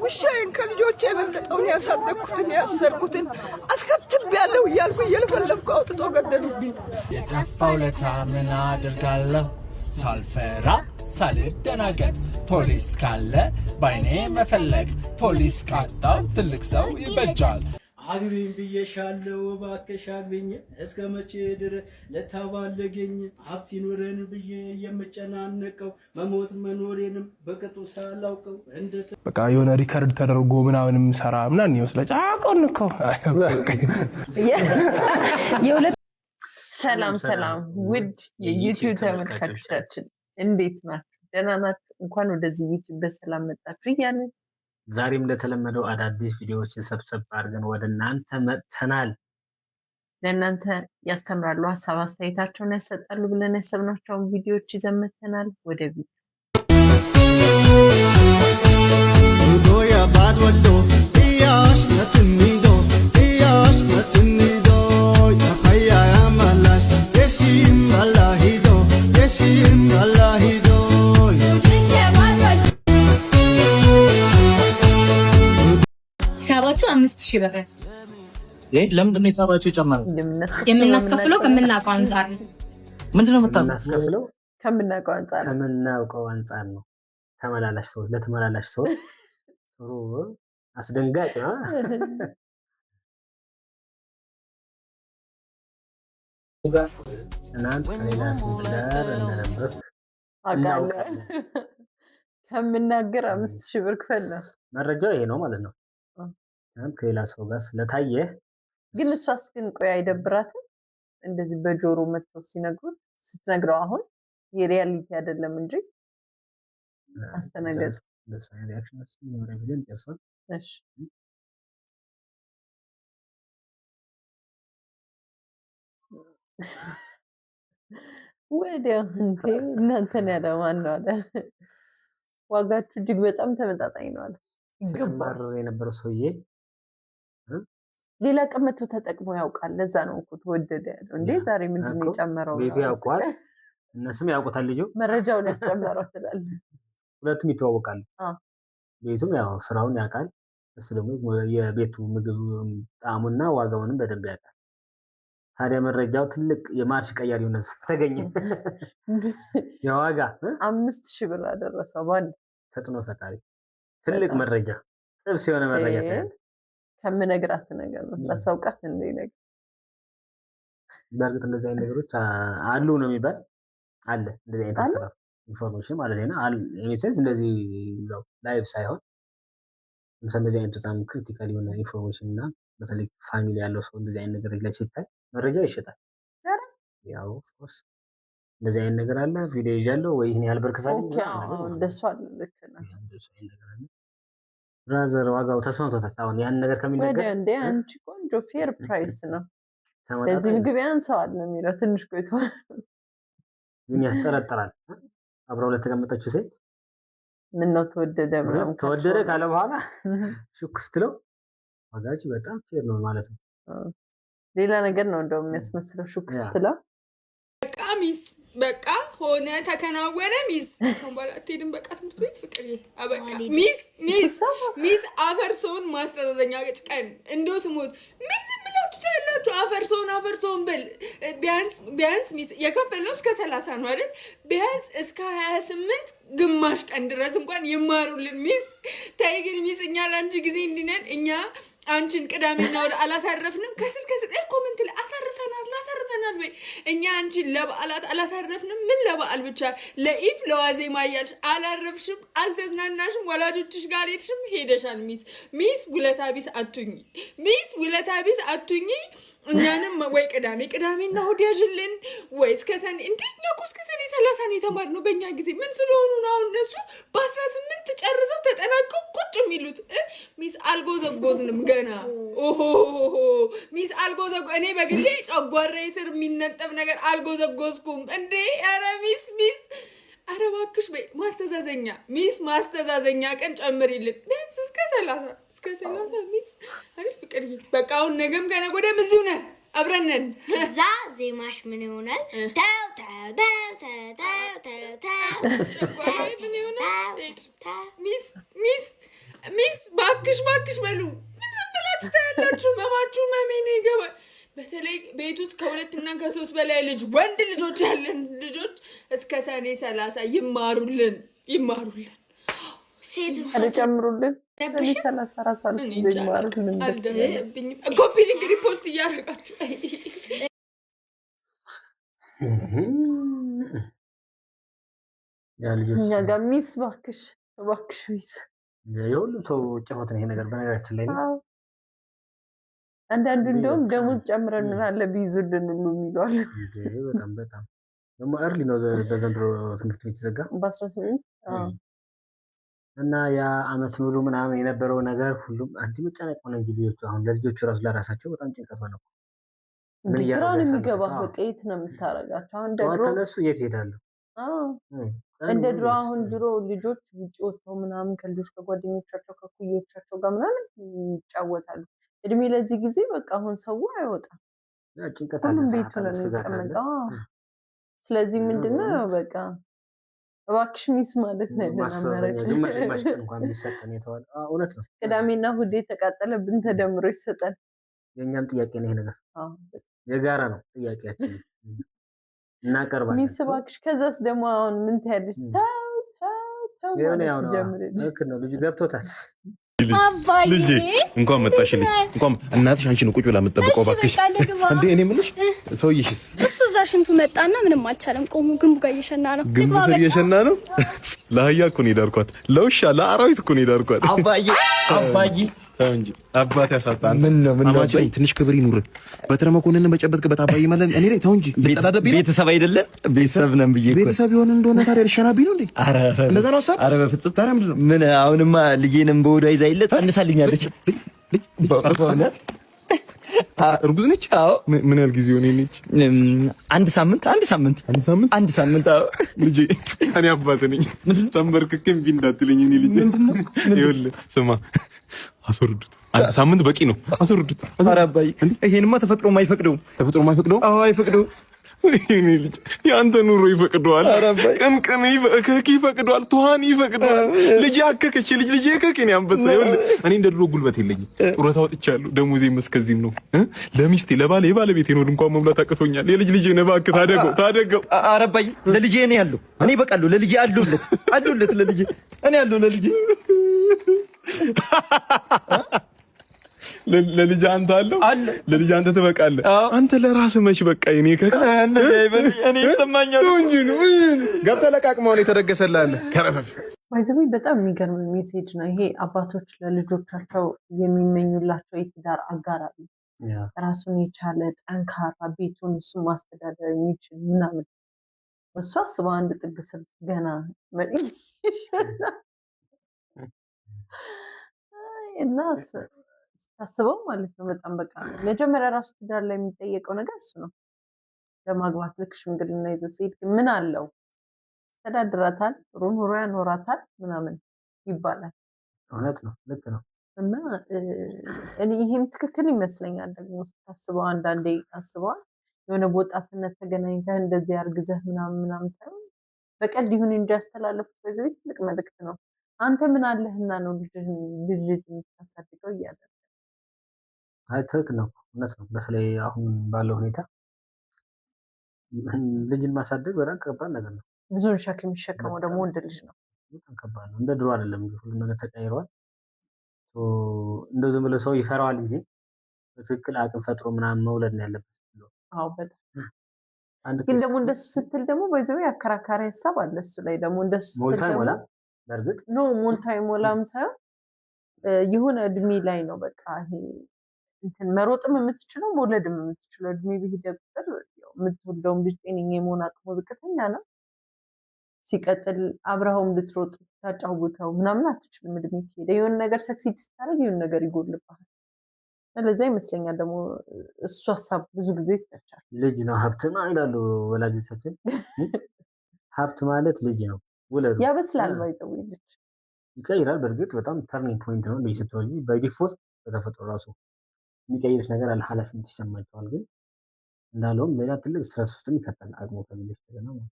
ውሻዬን ከልጆቼ የበለጠውን ያሳደግኩትን ያሰርኩትን አስከትቤያለሁ እያልኩ እየለፈለፍኩ አውጥቶ ገደሉብኝ። የጠፋው ለታ ምን አድርጋለሁ ሳልፈራ ሳልደናገጥ ፖሊስ ካለ ባይኔ መፈለግ ፖሊስ ካጣው ትልቅ ሰው ይበጃል። አግቢኝ ብዬሻለሁ እባክሽ አግቢኝ እስከ መቼ ድረስ ለታባለገኝ ሀብት ይኑረን ብዬ የምጨናነቀው መሞት መኖሬንም በቅጡ ሳላውቀው በቃ የሆነ ሪከርድ ተደርጎ ምናምንም ሰራ ምናምን ይመስላል። አቆን እኮ ሰላም ሰላም ውድ የዩቲዩብ ተመልካቾቻችን እንዴት ናችሁ? ደህና ናችሁ? እንኳን ወደዚህ ዩቲዩብ በሰላም መጣችሁ እያልን ዛሬም እንደተለመደው አዳዲስ ቪዲዮዎችን ሰብሰብ አድርገን ወደ እናንተ መጥተናል። ለእናንተ ያስተምራሉ፣ ሀሳብ አስተያየታቸውን ያሰጣሉ ብለን ያሰብናቸውን ቪዲዮዎች ይዘን መጥተናል። ወደ ቪዲዮ ሂሳባችሁ 5000 ብር። ለምንድን ነው ሂሳባችሁ የጨመረው? የምናስከፍለው ከምናውቀው አንፃር ነው። ምንድን ነው የምናስከፍለው? ከምናውቀው አንፃር ነው። ተመላላሽ ሰዎች ለተመላላሽ ሰዎች ጥሩ አስደንጋጭ ነው። እናንተ ከሌላ ሴት ጋር እንደነበርክ አውቃለሁ። ከምናገር 5000 ብር ክፈል ነው መረጃው ይሄ ነው ማለት ነው። ከሌላ ሰው ጋር ስለታየ ግን እሷስ ግን ቆይ አይደብራትም? እንደዚህ በጆሮ መጥተው ሲነግሩት ስትነግረው አሁን የሪያሊቲ አይደለም እንጂ አስተናገድ እሺ ወዲያው እንዴ እናንተን ያለው ማን ነው አለ። ዋጋችሁ እጅግ በጣም ተመጣጣኝ ነው አለ። ይገባል የነበረው ሰውዬ ሌላ ቀመቶ ተጠቅሞ ያውቃል። ለዛ ነው እኮ ተወደደ ያለው። እንዴ ዛሬ ምንድነው የጨመረው? ቤቱ ያውቃል፣ እነሱም ያውቁታል። ልጁ መረጃውን ያስጨመረው ትላል። ሁለቱም ይተዋወቃሉ። ቤቱም ያው ስራውን ያውቃል፣ እሱ ደግሞ የቤቱ ምግብ ጣዕሙና ዋጋውንም በደንብ ያውቃል። ታዲያ መረጃው ትልቅ የማርሽ ቀያሪ ሆነ ተገኘ። የዋጋ 5000 ብር አደረሰው ባል ተጥኖ ፈጣሪ ትልቅ መረጃ ጥብስ የሆነ መረጃ ታዲያ ከምነግራት ነገር ነው ለሰውቃት እንደ ነገር በእርግጥ እንደዚህ አይነት ነገሮች አሉ ነው የሚባል አለ። እንደዚህ አይነት አሰራር ኢንፎርሜሽን ማለት ነው አለ ኢንሴንስ እንደዚህ ላይቭ ሳይሆን እንደዚህ አይነት በጣም ክሪቲካል የሆነ ኢንፎርሜሽን እና በተለይ ፋሚሊ ያለው ሰው እንደዚህ አይነት ነገር ላይ ሲታይ መረጃ ይሸጣል። ያው ኦፍ ኮርስ እንደዚህ አይነት ነገር አለ። ቪዲዮ ይዣለሁ ወይ ይሄን ያህል ብር ክፈል እንደሱ አለ። ልክ ነህ። እንደሱ አይነት ነገር አለ። ብራዘር ዋጋው ተስማምቶታል። አሁን ያን ነገር ከሚነገር እንደ አንቺ ቆንጆ ፌር ፕራይስ ነው ለዚህ ምግብ ያንሰዋል ነው የሚለው። ትንሽ ቆይቶ ምን ያስጠረጥራል። አብረው ለተቀመጠችው ሴት ምን ነው ተወደደ ምናምን ተወደደ ካለ በኋላ ሹክ ስትለው ዋጋች በጣም ፌር ነው ማለት ነው። ሌላ ነገር ነው እንደው የሚያስመስለው ሹክ ስትለው ሚስ በቃ ሆነ ተከናወነ። ሚስ ኮምባላቴድን በቃ ትምህርት ቤት ፍቅር አበቃ። ሚስ አፈርሶን ማስተዛዘኛ ቀን እንደው ስሞት ምን ዝምላችሁ ታያላችሁ? አፈርሶን ብል ቢያንስ ሚስ የከፈልነው እስከ 30 ነው አይደል? ቢያንስ እስከ 28 ግማሽ ቀን ድረስ እንኳን ይማሩልን። ሚስ ታይ ግን ሚስ እኛ ለአንቺ ጊዜ እንዲነን እኛ አንቺን ቅዳሜና ወደ አላሳረፍንም። ከስል ኮሜንት ላይ አሳርፈናል ወይ እኛ አንቺን ለበዓላት አላሳረፍንም። ምን ለበዓል ብቻ ለኢፍ ለዋዜማ እያልሽ አላረፍሽም፣ አልተዝናናሽም፣ ወላጆችሽ ጋር ሄደሻል። ሚስ ውለታ ቢስ አቱኝ። እኛንም ወይ ቅዳሜና እሑድ ያዥልን ወይ እስከ ሰኔ እንዴት ነው እስከ ሰኔ 30 ነው የተማርነው በእኛ ጊዜ። ምን ስለሆኑ ነው አሁን እነሱ በ18 ጨርሰው ተጠናቀው ቁጭ የሚሉት? ሚስ አልጎዘጎዝንም ገና። ሚስ እኔ በግሌ ጨጓራዬ ስር የሚነጠብ ነገር አልጎዘጎዝኩም እንዴ። ኧረ ሚስ ኧረ እባክሽ በይ ማስተዛዘኛ ቀን ጨምሪልን ቢያንስ እስከ 30 ሚስ አይደል ፍቅርዬ? በቃ አሁን ነገም ከነገ ወዲያም እዚሁ ነህ አብረን ነን። እዛ ዜማሽ ምን ይሆናል? ሚስ ባክሽ በሉ ምን ዝም ብላችሁ ታያላችሁ መማችሁ መሜኔ ይገባል በተለይ ቤት ውስጥ ከ2 እና ከ3 በላይ ልጅ ወንድ ልጆች ያለን ልጆች እስከ ሰኔ 30 ይማሩልን ሴት አልጨምሩልን ሰኔ 30 ራሱ ይማሩልን አልደረሰብኝም ኮፒ ሊንክ ሪፖስት እያደረጋችሁ ያ ልጆች እኛ ጋር ሚስ ባክሽ ሚስ የሁሉም ሰው ጨዋታ ነው ይሄ ነገር በነገራችን ላይ ነው አንዳንዱ እንደውም ደሞዝ ጨምረን ምን አለ ቢይዙልን ሁሉ የሚሏል በጣም ደግሞ እርሊ ነው በዘንድሮ ትምህርት ቤት ዘጋ በ18 እና ያ አመት ሙሉ ምናምን የነበረው ነገር ሁሉም አንቺ መጨነቅ ሆነ እንጂ ልጆቹ አሁን ለልጆቹ ራሱ ለራሳቸው በጣም ጭንቀት ሆነ ምን ያራን የሚገባ በቃ የት ነው የምታረጋቸው አሁን ድሮ ተነሱ የት ሄዳሉ እንደ ድሮ አሁን ድሮ ልጆች ውጪ ወጥተው ምናምን ከልጆች ከጓደኞቻቸው ከኩዮቻቸው ጋር ምናምን ይጫወታሉ እድሜ ለዚህ ጊዜ በቃ አሁን ሰው አይወጣም ያ ጭንቀት አለ ቤቱ ነው የሚቀመጠው ስለዚህ ምንድነው በቃ እባክሽ ሚስ ማለት ነው ለማረጭ ግማሽ ቀን እንኳን ቢሰጠን የተዋለ እውነት ነው ቅዳሜና እሑድ ተቃጠለብን ተደምሮ ይሰጣል የኛም ጥያቄ ነው ይሄ ነገር የጋራ ነው ጥያቄያችን እናቀርባለን ሚስ እባክሽ ከዛስ ደግሞ አሁን ምን ታያለሽ ታው ልክ ነው ልጅ ገብቶታል ልጅ እንኳን መጣሽልኝ እንኳን እናትሽ አንቺ ነው ቁጭ ብላ የምትጠብቀው ባክሽ እንዴ እኔ ምንሽ ሰውዬሽስ እሱ እዛ ሽንቱ መጣና ምንም አልቻለም ቆሞ ግንቡ ጋር እየሸና ነው ግንቡ ስር እየሸና ነው ለአህያ እኮ ነው የዳርኳት ለውሻ ለአራዊት እኮ ነው የዳርኳት አባዬ እንጂ አባት ያሳጣን ምን አማቻኝ ትንሽ ክብር ይኑር በትረ መኮንን በጨበጥክበት አባዬ ማለት እኔ ላይ ተው እንጂ ቤተሰብ አይደለም ቤተሰብ ነን ብዬ ቤተሰብ ይሆን እንደሆነ ታዲያ ልሸናብኝ ነው እንዴ አረ እንደዛ ነው ሐሳብ አረ በፍጹም ታዲያ ምንድን ነው ምን አሁንማ ልጄንም በወዷ ይዛ ይለ ጸንሳልኛለች እርጉዝ ነች አዎ ምን ያህል ጊዜ ሆነ ነች አንድ ሳምንት አዎ ልጄ እኔ አባት ነኝ ተንበርክከም ቢንዳትልኝ እኔ ልጄ ይኸውልህ ስማ አስወርዱት አንድ ሳምንት በቂ ነው አስወርዱት ኧረ አባዬ ይሄንማ ተፈጥሮ የማይፈቅደው አዎ አይፈቅደው እኔ ልጅ ያንተ ኑሮ ይፈቅደዋል ቀንቀን ይፈቅደዋል ትኋን ይፈቅደዋል ልጅ አከከች ልጅ ከከኝ አንበሳ ይኸውልህ እኔ እንደ ድሮ ጉልበት የለኝም ጡረታ ወጥቻለሁ ደሞዜም እስከዚህም ነው ለሚስቴ ለባለቤቴ ነው እንኳን መብላት አቅቶኛል የልጅ ነባክ ታደገው ኧረ አባዬ ለልጄ እኔ ያለው እኔ በቃለሁ ለልጄ አሉለት ለልጄ እኔ ያለው ለልጄ ለልጅ አንተ አለው ለልጅ አንተ ትበቃለህ አንተ ለራስህ መች በቃ እኔ እኔ ይሰማኛል እንጂ ነው ገብተህ ለቃቅመው ነው የተደገሰልህ ከረፈፍ ባይዘው በጣም የሚገርም ሜሴጅ ነው ይሄ አባቶች ለልጆቻቸው የሚመኙላቸው የትዳር አጋር አለ ራሱን የቻለ ጠንካራ ቤቱን እሱ ማስተዳደር የሚችል ምናምን እሱ አስበው አንድ ጥግ ስር ገና እና ታስበው ማለት ነው በጣም በቃ መጀመሪያ ራሱ ትዳር ላይ የሚጠየቀው ነገር እሱ ነው ለማግባት ልክ ሽምግልና ይዞ ሲሄድ ምን አለው አስተዳድራታል ጥሩ ኑሮ ያኖራታል ምናምን ይባላል እውነት ነው ልክ ነው እና እኔ ይሄም ትክክል ይመስለኛል ደግሞ ታስበው አንዳንዴ አስበዋል የሆነ በወጣትነት ተገናኝተህ እንደዚህ አርግዘህ ምናምን ሳይሆን በቀል ይሁን እንጂ ያስተላለፉት በዚህ ትልቅ መልእክት ነው አንተ ምን አለህና ነው ልጅ የምታሳድገው እያለ አይ ትክክል ነው እውነት ነው በተለይ አሁን ባለው ሁኔታ ልጅን ማሳደግ በጣም ከባድ ነገር ነው ብዙውን ሸክም የሚሸከመው ደግሞ ወንድ ልጅ ነው በጣም ከባድ ነው እንደ ድሮ አይደለም ሁሉ ነገር ተቀይሯል እንደው ዝም ብሎ ሰው ይፈራዋል እንጂ በትክክል አቅም ፈጥሮ ምናምን መውለድ ነው ያለበት አዎ በጣም ግን ደግሞ እንደሱ ስትል ደግሞ በዚሁ ያከራካሪ ሐሳብ አለ እሱ ላይ ደግሞ እንደሱ ስትል ደግሞ በርግጥ ነው ሞልታይ ሞላም ሳይሆን የሆነ እድሜ ላይ ነው በቃ ይሄ እንትን መሮጥም የምትችለው መውለድም የምትችለው እድሜ በሄደ ቁጥር የምትወልደውም ልጅ ጤነኛ የመሆን አቅሙ ዝቅተኛ ነው ሲቀጥል አብረኸውም ልትሮጥ ታጫውተው ምናምን አትችልም እድሜ ከሄደ የሆነ ነገር ሰክሲድ ስታደርግ የሆነ ነገር ይጎልብሃል ለዛ ይመስለኛል ደግሞ እሱ ሐሳብ ብዙ ጊዜ ይተቻል ልጅ ነው ሀብት ነው ይላሉ ወላጆቻችን ሀብት ማለት ልጅ ነው ወለዱ ያበስላል ባይዘው ልጅ ይቀይራል በርግጥ በጣም ተርኒንግ ፖይንት ነው ልጅ ስትወልጂ በዲፎልት በተፈጥሮ ራሱ የሚቀይርሽ ነገር አለ ኃላፊነት ይሰማቸዋል ግን እንዳለውም ሌላ ትልቅ ስትረስ ውስጥም ይከታል አቅሙ ከልጅ ተገና ማለት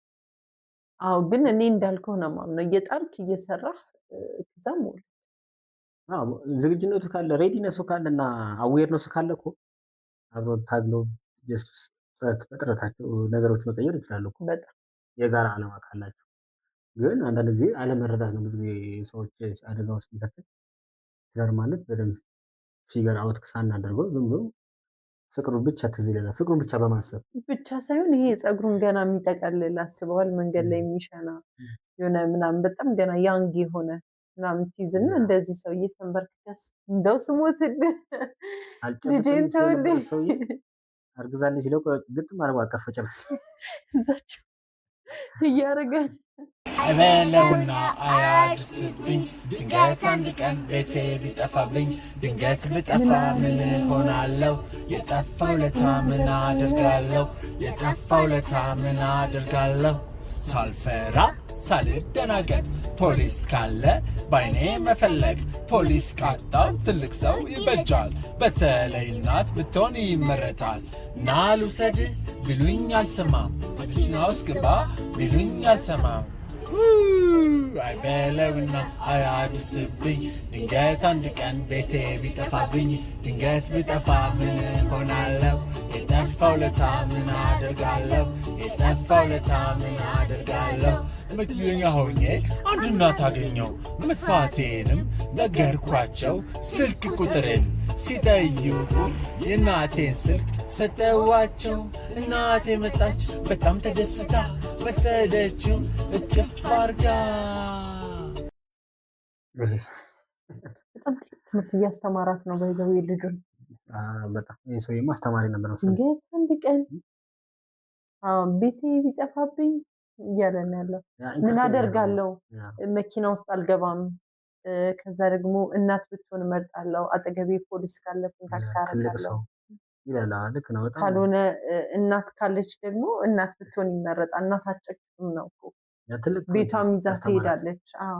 አዎ ግን እኔ እንዳልከው ነው ማምነው እየጣልክ እየሰራህ ከዛም ወል ዝግጁነቱ ካለ ሬዲነሱ ካለና አዌርነሱ ካለ እኮ አብሮ ታግሎ ጀስት በጥረታቸው ነገሮች መቀየር ይችላሉ እኮ የጋራ ዓላማ ካላቸው። ግን አንዳንድ ጊዜ አለመረዳት ነው ብዙ ጊዜ ሰዎች አደጋ ውስጥ የሚከተል። ትዳር ማለት በደንብ ፊገር አውት ሳናደርገው ዝም ብሎ ፍቅሩን ብቻ ትዝ ይለናል። ፍቅሩን ብቻ በማሰብ ብቻ ሳይሆን ይሄ ፀጉሩን ገና የሚጠቀልል አስበዋል መንገድ ላይ የሚሸና የሆነ ምናምን በጣም ገና ያንግ የሆነ ምናምን ትይዝና እንደዚህ ሰውዬ ተንበርክከስ እንደው ስሞት ልጄን ተወልኝ አርግዛለች ሲለው ግጥም አርባ አቀፈጨራሽ እዛቸው እያረገ አይበለውና አያድርስብኝ ድንገት አንድ ቀን ቤቴ ቢጠፋብኝ ድንገት ብጠፋ ምን ሆናለሁ? የጠፋው ለታ ምን አደርጋለሁ? የጠፋው ለታ ምን አደርጋለሁ? ሳልፈራ ሳልደናገጥ ፖሊስ ካለ ባይኔ መፈለግ ፖሊስ ካጣው ትልቅ ሰው ይበጃል። በተለይ እናት ብትሆን ይመረጣል። ና ልውሰድ ቢሉኝ አልሰማም። መኪና ውስጥ ግባ ቢሉኝ አልሰማም። አይበለውና አያድርስብኝ ድንገት አንድ ቀን ቤቴ ቢጠፋብኝ ድንገት ብጠፋ ምን ሆናለሁ? የጠፋው ለታ ምን አደርጋለሁ? የጠፋው ለታ ምን አደርጋለሁ? መኪና ሆኜ አንድ እናት አገኘው መጥፋቴንም ነገርኳቸው። ስልክ ቁጥርን ሲጠይቁ የእናቴን ስልክ ሰጠዋቸው። እናቴ መጣች በጣም ተደስታ ወሰደችው እቅፍ አርጋ። በጣም ትምህርት እያስተማራት ነው። በይዘው ልጁን በጣም ይሄ ሰውዬማ አስተማሪ ነበር ነው። ድንገት አንድ ቀን ቤቴ ቢጠፋብኝ እያለን ያለው ምን አደርጋለሁ? መኪና ውስጥ አልገባም። ከዛ ደግሞ እናት ብትሆን እመርጣለሁ። አጠገቤ ፖሊስ ካለ ኮንታክት አደርጋለሁ ይላል። ልክ ነው። በጣም ካልሆነ እናት ካለች ደግሞ እናት ብትሆን ይመረጣል። እናት አጨቅም ነው እኮ ቤቷም ይዛ ትሄዳለች። አዎ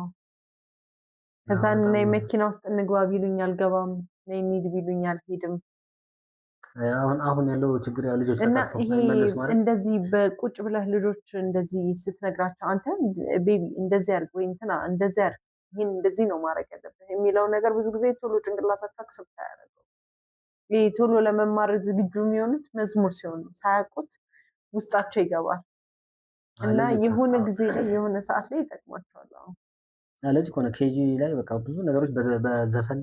ከዛ እና መኪና ውስጥ እንግባ ቢሉኝ አልገባም፣ ነይ እንሂድ ቢሉኝ አልሄድም። አሁን ያለው ችግር ያው ልጆች ከተፈጠሩ መለስ ማለት እንደዚህ በቁጭ ብለህ ልጆች እንደዚህ ስትነግራቸው አንተ ቤቢ እንደዚህ አድርግ ወይ እንትና እንደዚህ አድርግ ይሄን እንደዚህ ነው ማድረግ ያለብህ የሚለው ነገር ብዙ ጊዜ ቶሎ ጭንቅላታቸው አክሰፕት አያደርገው። ይሄ ቶሎ ለመማር ዝግጁ የሚሆኑት መዝሙር ሲሆን ሳያውቁት ውስጣቸው ይገባል እና የሆነ ጊዜ ላይ የሆነ ሰዓት ላይ ይጠቅማቸዋል። አሁን ስለዚህ ኮነ ኬጂ ላይ በቃ ብዙ ነገሮች በዘፈን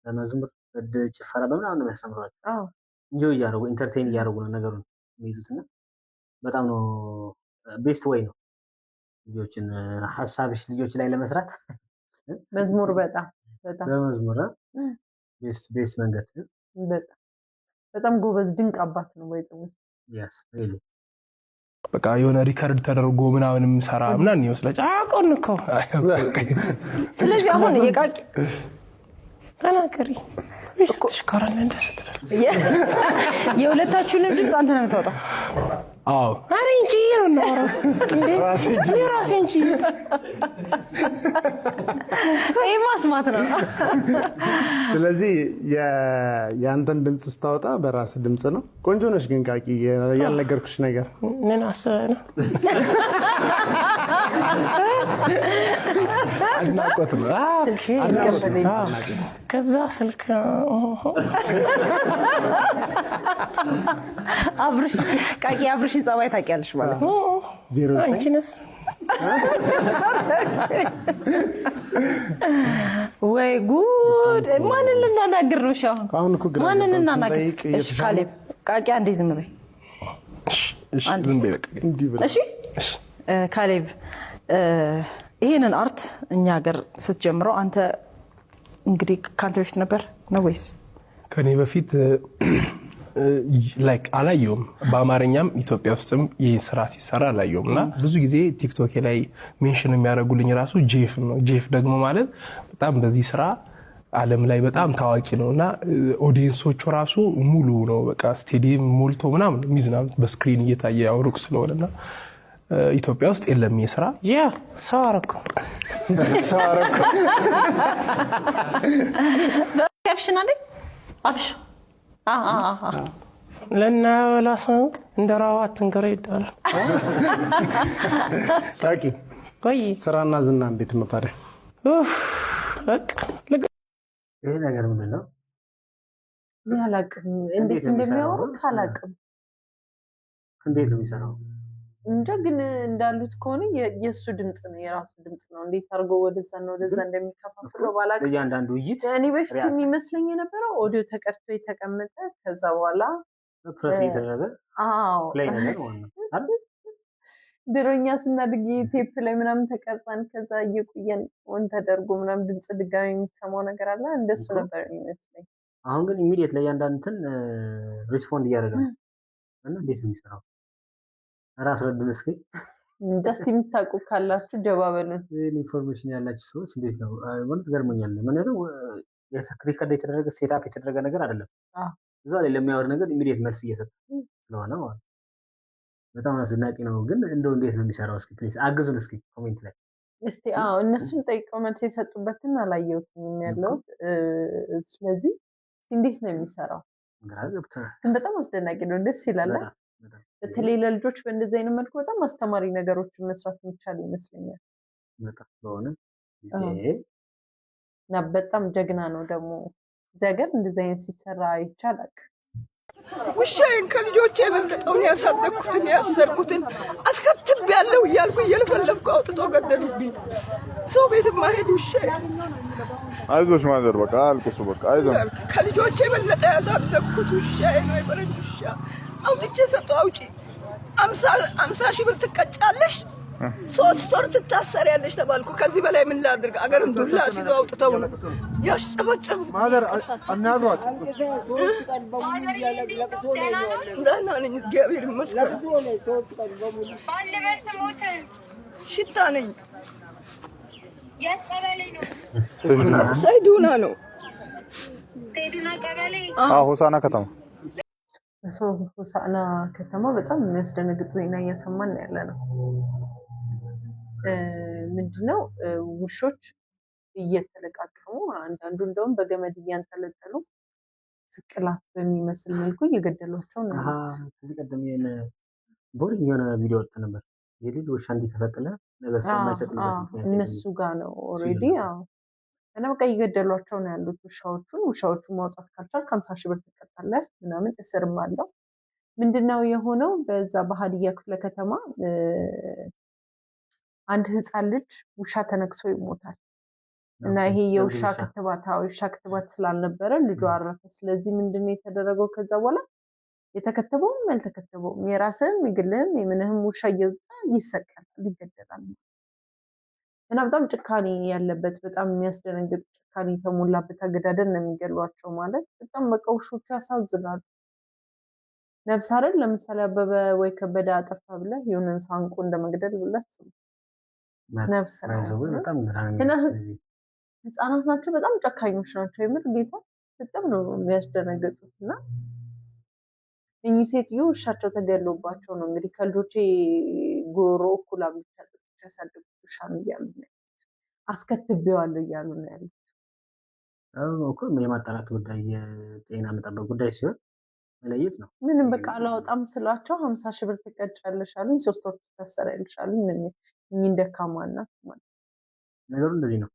በመዝሙር በጭፈራ በምናምን ነው የሚያስተምሯቸው። አዎ እንጆ እያደረጉ ኢንተርቴይን እያደረጉ ነው ነገሩን የሚይዙትና በጣም ነው ቤስት ወይ ነው ልጆችን ሐሳብሽ ልጆች ላይ ለመስራት መዝሙር በጣም በመዝሙር ቤስት መንገድ በጣም ጎበዝ ድንቅ አባት ነው ወይ ጥሙት ያስ ሪሊ በቃ የሆነ ሪከርድ ተደርጎ ምናምንም ሰራ ምናምን ይመስላል። አቆን እኮ ስለዚህ አሁን የቃቂ ተናገሪ ተሽካራለ እንደሰተረ የሁለታችሁንም ድምጽ አንተ ነው የምታወጣው? አዎ አረ እንጂ ነው ራሴ እንጂ ይሄ ማስማት ነው። ስለዚህ ያንተን ድምጽ ስታወጣ በራስ ድምጽ ነው። ቆንጆ ነሽ ግን ቃቂ ያልነገርኩሽ ነገር ምን አስበህ ነው? አድናቆት ነው። ከዛ ስልክ አብርሽ ቃቂ አብርሽን ጸባይ ታውቂያለሽ ማለት ነው። 09 አንቺንስ ወይ ጉድ! ማንን ልናናግር ነው? አሁን እኮ ግራ ማንን ልናናግር? እሺ ካሌብ ቃቂ አንዴ ዝም በይ። እሺ ዝም በይ። እሺ ካሌብ ይሄንን አርት እኛ ሀገር ስትጀምረው አንተ እንግዲህ ካንተ በፊት ነበር ነው ወይስ? ከኔ በፊት ላይክ አላየውም። በአማርኛም ኢትዮጵያ ውስጥም ይሄን ስራ ሲሰራ አላየውምና ብዙ ጊዜ ቲክቶክ ላይ ሜንሽን የሚያደርጉልኝ ራሱ ጄፍ ነው። ጄፍ ደግሞ ማለት በጣም በዚህ ስራ ዓለም ላይ በጣም ታዋቂ ነውና ኦዲየንሶቹ ራሱ ሙሉ ነው በቃ ስቴዲየም ሞልቶ ምናምን ሚዝናኑት በስክሪን እየታየ ያወሩክ ስለሆነና ኢትዮጵያ ውስጥ የለም የስራ ያ ሰዋረኩ በካፕሽን አለ አብሽ ለና ወላሰው እንደራዋት እንገረ ይዳል ቃቂ ቆይ ስራና ዝና እንዴት ነው ታዲያ? በቃ ይሄ ነገር ምንድን ነው? እኔ አላቅም፣ እንዴት እንደሚያወሩት አላቅም። እንዴት ነው የሚሰራው? እንጃ ግን እንዳሉት ከሆነ የእሱ ድምፅ ነው፣ የራሱ ድምፅ ነው። እንዴት አድርጎ ወደዛ ነው ወደዛ እንደሚከፋፍለው ባላቅም፣ እያንዳንዱ እይት እኔ በፊት የሚመስለኝ የነበረው ኦዲዮ ተቀድቶ የተቀመጠ ከዛ በኋላ ፕረስ እየተደረገ ፕሌይ ነገር ማለት ነው። ድሮኛ ስናድግ ቴፕ ላይ ምናምን ተቀርጸን ከዛ እየቆየን ኦን ተደርጎ ምናምን ድምፅ ድጋሚ የምትሰማው ነገር አለ። እንደሱ ነበር የሚመስለኝ። አሁን ግን ኢሚዲየት ላይ እያንዳንዱትን ሪስፖንድ እያደረገ ነው። እና እንዴት ነው የሚሰራው? ራስ ረዱን እስኪ ጀስት የምታውቁ ካላችሁ ጀባበሉን። ኢንፎርሜሽን ያላችሁ ሰዎች እንዴት ነው ማለት ገርሞኛል። ምክንያቱም ሪከርድ የተደረገ ሴትአፕ የተደረገ ነገር አይደለም። እዛ ላይ ለሚያወር ነገር ኢሚዲየት መልስ እየሰጠ ስለሆነ ማለት በጣም አስደናቂ ነው። ግን እንደው እንዴት ነው የሚሰራው? እስኪ ፕሊዝ አግዙን እስኪ ኮሜንት ላይ እስቲ። እነሱን ጠይቀው መልስ የሰጡበትን አላየሁትም ያለው። ስለዚህ እንዴት ነው የሚሰራው? ግን በጣም አስደናቂ ነው፣ ደስ ይላል። በተለይ ለልጆች በእንደዚህ አይነት መልኩ በጣም አስተማሪ ነገሮችን መስራት የሚቻል ይመስለኛል። እና በጣም ጀግና ነው ደግሞ እዚህ ሀገር እንደዚህ አይነት ሲሰራ ይቻላል። ውሻዬን ከልጆቼ የበለጠውን ያሳደግኩትን ያሰርኩትን አስከትቤያለሁ እያልኩ እየለፈለፍኩ አውጥቶ ገደሉብኝ። ሰው ቤት ማሄድ ውሻዬ። አይዞሽ ማዘር በቃ አልቅሱ በቃ አይዞን። ከልጆቼ የበለጠ ያሳደግኩት ውሻዬ ነው። የፈረንጅ ውሻ አውጥቼ ሰጠው። አውጪ 50 ሺህ ብር ትቀጫለሽ፣ 3 ወር ትታሰሪያለሽ ተባልኩ። ከዚህ በላይ ምን ላድርግ? አገርን ዱላ ሲዘው አውጥተው ነው ያስጨፈጨፉ። ማዘር አናግሯት። ደህና ነኝ እግዚአብሔር ይመስገን። ሽታ ነኝ። ሰይዱና ነው። ሆሳና ከተማ ሆሳዕና ከተማ በጣም የሚያስደነግጥ ዜና እየሰማን ያለ ነው። ምንድነው ውሾች እየተለቃቀሙ አንዳንዱ እንደውም በገመድ እያንጠለጠሉ ስቅላት በሚመስል መልኩ እየገደሏቸው ነው። ከዚህ ቀደም ቦሪንግ የሆነ ቪዲዮ ወጥቶ ነበር። የልጅ ውሻ እንዲከሰቅለ ነገር ስለማይሰጥበት ምክንያት እነሱ ጋር ነው ኦልሬዲ። እና በቃ እየገደሏቸው ነው ያሉት ውሻዎቹን ማውጣት ካልቻል 50 ሺህ ብር ትቀጣለህ ምናምን፣ እስርም አለው። ምንድነው የሆነው? በዛ በሀዲያ ክፍለ ከተማ አንድ ህፃን ልጅ ውሻ ተነክሶ ይሞታል። እና ይሄ የውሻ ክትባት ስላልነበረ ልጁ አረፈ። ስለዚህ ምንድነው የተደረገው? ከዛ በኋላ የተከተበውም ያልተከተበውም የራስህም የግልህም የምንህም ውሻ እየወጣ ይሰቀላል፣ ይገደላል። እና በጣም ጭካኔ ያለበት በጣም የሚያስደነግጥ ጭካኔ የተሞላበት አገዳደል ነው የሚገሏቸው። ማለት በጣም በቃ ውሾቹ ያሳዝናሉ። ነፍስ አይደል? ለምሳሌ አበበ ወይ ከበደ አጠፋ ብለህ የሆነን ሰው አንቆ እንደመግደል ብለህ ነፍስ እና ህፃናት ናቸው። በጣም ጨካኞች ናቸው። የምር ጌታ በጣም ነው የሚያስደነግጡት። እና እኚህ ሴትዮ ውሻቸው ተገሎባቸው ነው እንግዲህ ከልጆቼ ጉሮሮ እኩል አብልቻ ያሳደጉት ውሻ ነው እያሉ ነው ያሉት። አስከትቤዋለሁ እያሉ ነው ያሉት። እኮ የማጣራት ጉዳይ የጤና መጠበቅ ጉዳይ ሲሆን መለየት ነው። ምንም በቃ አላወጣም ስላቸው 50 ሺህ ብር ትቀጫለሽ አሉኝ፣ 3 ወር ትታሰሪያለሽ አሉኝ። እኚህ ደካማ እናት ማለት ነገሩ እንደዚህ ነው።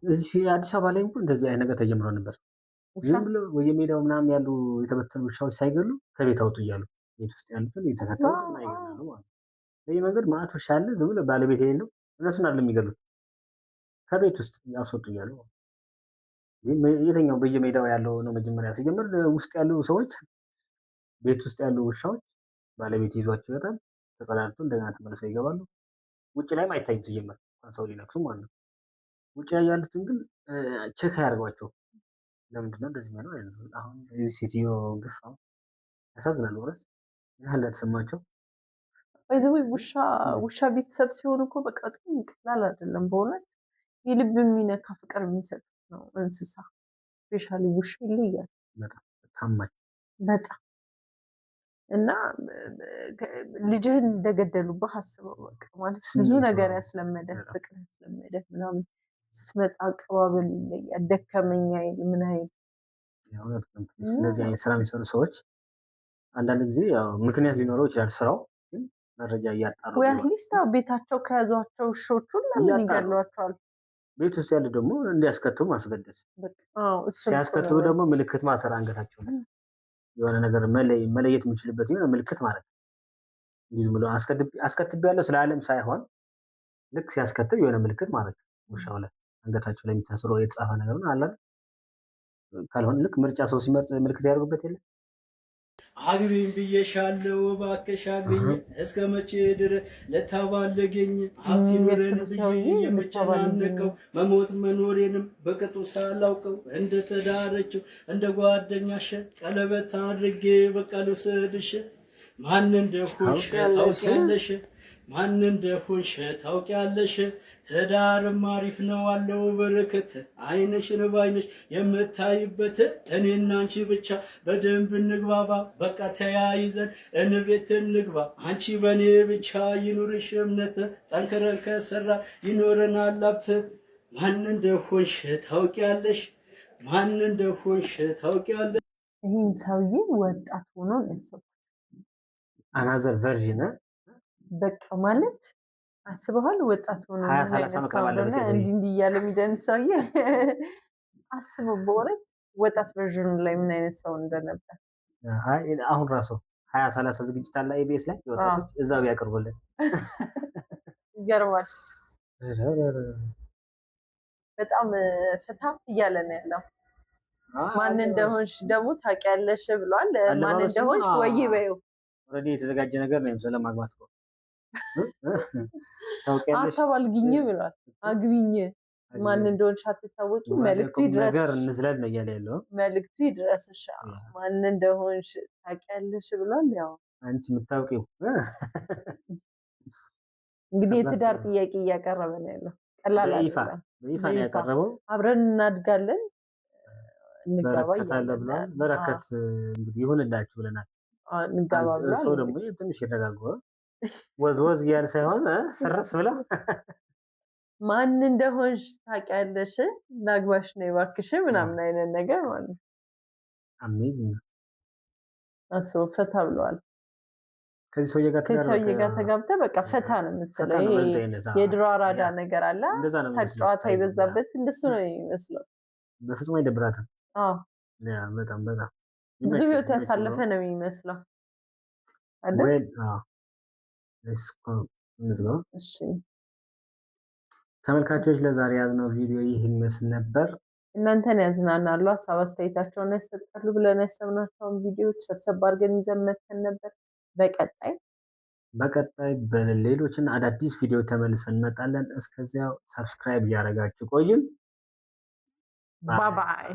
እዚህ አዲስ አበባ ላይ እንኳን እንደዚህ አይነት ነገር ተጀምሮ ነበር። ዝም ብሎ በየሜዳው ምናምን ያሉ የተበተኑ ውሻዎች ሳይገሉ ከቤት አውጡ እያሉ ቤት ውስጥ ያሉትን የተከተሉ ይገላሉ ማለት ነው። በዚህ መንገድ ማዕት ውሻ አለ፣ ዝም ብሎ ባለቤት የሌለው እነሱን አይደለም የሚገሉት፣ ከቤት ውስጥ ያስወጡ እያሉ። የትኛው በየሜዳው ያለው ነው? መጀመሪያ ሲጀምር ውስጥ ያሉ ሰዎች ቤት ውስጥ ያሉ ውሻዎች ባለቤት ይዟቸው ይወጣል፣ ተጸዳድቶ እንደገና ተመልሰው ይገባሉ። ውጭ ላይም አይታይም ሲጀምር እንኳን ሰው ሊነክሱ ማለት ነው። ውጭ ላይ ያሉትን ግን ቼክ ያደርጓቸው። ለምንድነው እንደዚህ ነው አይደለም? አሁን እዚህ ሴትዮ ግፍ ነው፣ ያሳዝናል። ወረስ ያለ ተሰማቸው ወይዘው ውሻ ቤተሰብ ሲሆን እኮ በቃ በጣም ቀላል አይደለም። በእውነት የልብ የሚነካ ፍቅር የሚሰጥ ነው እንስሳ። ስፔሻሊ ውሻ ይለያል በጣም ታማኝ በጣም። እና ልጅህን እንደገደሉብህ አስበው። በቃ ማለት ብዙ ነገር ያስለመደህ ፍቅር ያስለመደህ ምናምን ስትመጣ አቀባበል ይለያል። ደከመኝ አይል ምን አይል። ስለዚህ አይነት ስራ የሚሰሩ ሰዎች አንዳንድ ጊዜ ያው ምክንያት ሊኖረው ይችላል ስራው፣ ግን መረጃ እያጣሩ ወይ አትሊስት ቤታቸው ከያዟቸው ውሾች ሁሉ ለምን ይገሏቸዋል? ቤት ውስጥ ያለ ደግሞ እንዲያስከትቡ ማስገደድ፣ ሲያስከትቡ ደግሞ ምልክት ማሰር አንገታቸው ላይ የሆነ ነገር መለየት የሚችልበት የሆነ ምልክት ማለት ነው። እንዲህ ብሎ አስከትብ ያለው ስለ ዓለም ሳይሆን ልክ ሲያስከትብ የሆነ ምልክት ማለት ነው። ውሻው ላይ አንገታቸው ላይ የሚታስረው የተጻፈ ነገር ነው አለ። ካልሆነ ልክ ምርጫ ሰው ሲመርጥ ምልክት ያደርጉበት የለ። አግቢኝ ብዬሻለሁ እባክሽ አግቢኝ እስከ መቼ ድረስ ለታባለገኝ ሀብት ይኑረን ብዬ የምጨናነቀው መሞት መኖሬንም በቅጡ ሳላውቀው እንደተዳረችው እንደ ጓደኛሽ ቀለበት አድርጌ በቃ ልውሰድሽ። ማን እንደሆንሽ ታውቂያለሽ፣ ማን እንደሆንሽ ታውቂያለሽ። ትዳርም አሪፍ ነው አለው በረከት አይንሽን ባይንሽ የምታይበት እኔና አንቺ ብቻ በደንብ እንግባባ በቃ ተያይዘን እንቤት እንግባ። አንቺ በእኔ ብቻ ይኑርሽ እምነት ጠንክረን ከሰራ ይኖረናል ሀብት። ማን እንደሆንሽ ታውቂያለሽ፣ ማን እንደሆንሽ ታውቂያለሽ። ይህን ሰውዬ ወጣት ሆኖ ነው ያሰብኩት። አናዘር ቨርዥን በቃ ማለት አስበዋል። ወጣት ሆኖ እንዲህ እያለ የሚደንስ ሰውዬ አስበው። በእውነት ወጣት ቨርዥኑ ላይ ምን አይነት ሰው እንደነበር። አሁን ራሱ 20-30 ዝግጅት አለ ኢቢኤስ ላይ ወጣቶች እዛው ያቀርቡልን። ይገርማል። በጣም ፈታ እያለ ነው ያለው። ማን እንደሆንሽ ደግሞ ታውቂያለሽ ብሏል። ማን እንደሆንሽ ወይ በይው። ኦልሬዲ የተዘጋጀ ነገር ነው ስለማግባት እኮ ታውቂያለሽ። አታባልግኝ ብሏል። አግቢኝ ማን እንደሆንሽ አትታወቂ፣ መልእክቱ ይድረስ ነገር እንዝለል ነው እያለ ያለው። መልእክቱ ይድረስሽ ማን እንደሆንሽ ታውቂያለሽ ብሏል። ያው አንቺ የምታውቂው እንግዲህ የትዳር ጥያቄ እያቀረበ ነው ያለው። ቀላል አይደለም። በይፋ ነው ያቀረበው። አብረን እናድጋለን እንጋባ ይላል ብሏል። በረከት እንግዲህ ይሁንላችሁ ብለናል። እንጋባ ብሏል። ሰው ደግሞ ትንሽ ይረጋጋ ወዝ እያለ ሳይሆን ስርስ ብላ ማን እንደሆንሽ ታውቂያለሽ ላግባሽ ነው እባክሽ ምናምን አይነት ነገር ማለት ነው። አሜዚንግ አስበው ፈታ ብለዋል። ከዚህ ሰውዬ ጋር ተጋብተህ በቃ ፈታ ነው የምትለው። የድሮ አራዳ ነገር አለ ሳቅ ጨዋታ የበዛበት እንደሱ ነው የሚመስለው። በፍጹም አይደብራትም። በጣም ብዙ ህይወት ያሳለፈ ነው የሚመስለው አይደል? ተመልካቾች ለዛሬ ያዝነው ቪዲዮ ይህን መስል ነበር። እናንተን ያዝናናሉ፣ ሀሳብ አስተያየታቸውን ያሰጣሉ ብለን ያሰብናቸውን ቪዲዮዎች ሰብሰብ አድርገን ይዘን መተን ነበር። በቀጣይ በሌሎችና አዳዲስ ቪዲዮ ተመልሰን እንመጣለን። እስከዚያው ሰብስክራይብ እያደረጋችሁ ቆዩን። ባይ ባይ።